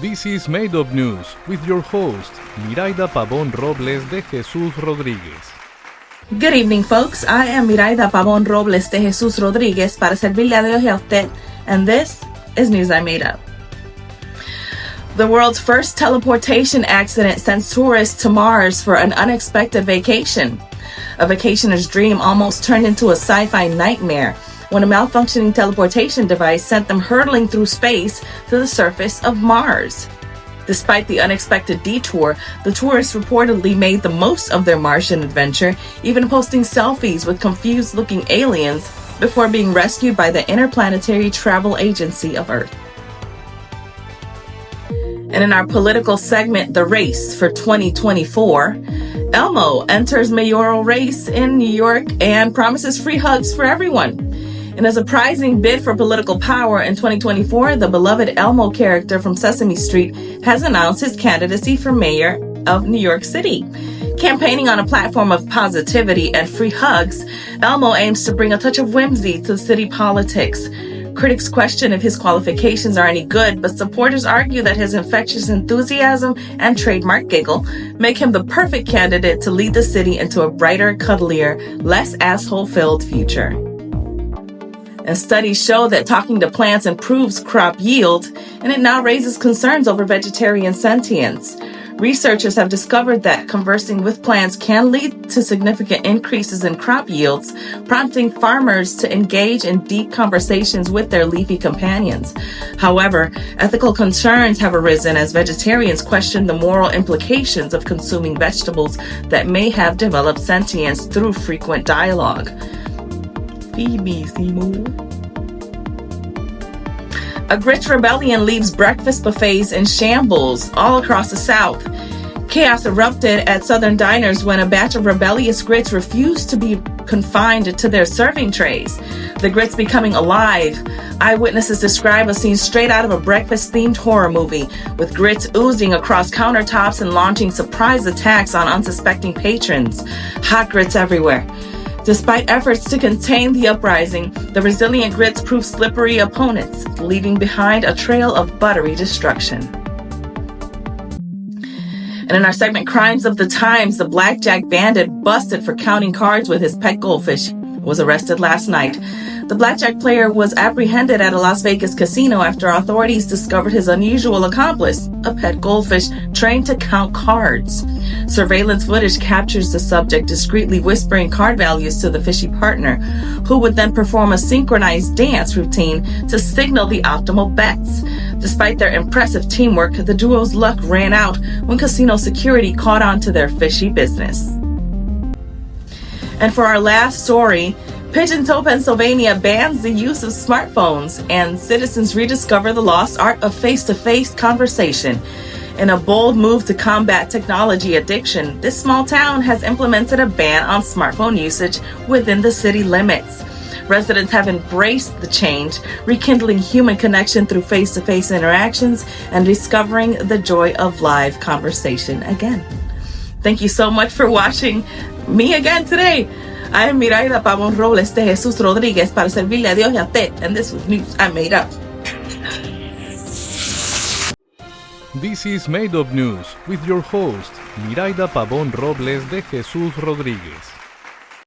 This is Made Up News with your host, Miraida Pavón Robles de Jesús Rodríguez. Good evening, folks. I am Miraida Pavón Robles de Jesús Rodríguez para servirle a Dios y a usted, and this is News I Made Up. The world's first teleportation accident sends tourists to Mars for an unexpected vacation. A vacationer's dream almost turned into a sci-fi nightmare when a malfunctioning teleportation device sent them hurtling through space to the surface of Mars. Despite the unexpected detour, the tourists reportedly made the most of their Martian adventure, even posting selfies with confused-looking aliens before being rescued by the Interplanetary Travel Agency of Earth. And in our political segment, The Race for 2024, Elmo enters mayoral race in New York and promises free hugs for everyone. In a surprising bid for political power in 2024, the beloved Elmo character from Sesame Street has announced his candidacy for mayor of New York City. Campaigning on a platform of positivity and free hugs, Elmo aims to bring a touch of whimsy to city politics. Critics question if his qualifications are any good, but supporters argue that his infectious enthusiasm and trademark giggle make him the perfect candidate to lead the city into a brighter, cuddlier, less asshole-filled future. And studies show that talking to plants improves crop yield, and it now raises concerns over vegetarian sentience. Researchers have discovered that conversing with plants can lead to significant increases in crop yields, prompting farmers to engage in deep conversations with their leafy companions. However, ethical concerns have arisen as vegetarians question the moral implications of consuming vegetables that may have developed sentience through frequent dialogue. Feed me, Seymour. A grits rebellion leaves breakfast buffets in shambles all across the South. Chaos erupted at Southern diners when a batch of rebellious grits refused to be confined to their serving trays. The grits becoming alive. Eyewitnesses describe a scene straight out of a breakfast-themed horror movie, with grits oozing across countertops and launching surprise attacks on unsuspecting patrons. Hot grits everywhere. Despite efforts to contain the uprising, the resilient grits proved slippery opponents, leaving behind a trail of buttery destruction. And in our segment Crimes of the Times, the blackjack bandit busted for counting cards with his pet goldfish was arrested last night. The blackjack player was apprehended at a Las Vegas casino after authorities discovered his unusual accomplice, a pet goldfish trained to count cards. Surveillance footage captures the subject discreetly whispering card values to the fishy partner, who would then perform a synchronized dance routine to signal the optimal bets. Despite their impressive teamwork, the duo's luck ran out when casino security caught on to their fishy business. And for our last story, Pigeon Toe, Pennsylvania bans the use of smartphones, and citizens rediscover the lost art of face-to-face conversation. In a bold move to combat technology addiction, this small town has implemented a ban on smartphone usage within the city limits. Residents have embraced the change, rekindling human connection through face-to-face interactions and discovering the joy of live conversation again. Thank you so much for watching me again today. I am Miraida Pavón Robles de Jesús Rodríguez para servirle a Dios y a usted, and this was News I Made Up. This is Made Up News with your host, Miraida Pavón Robles de Jesús Rodríguez.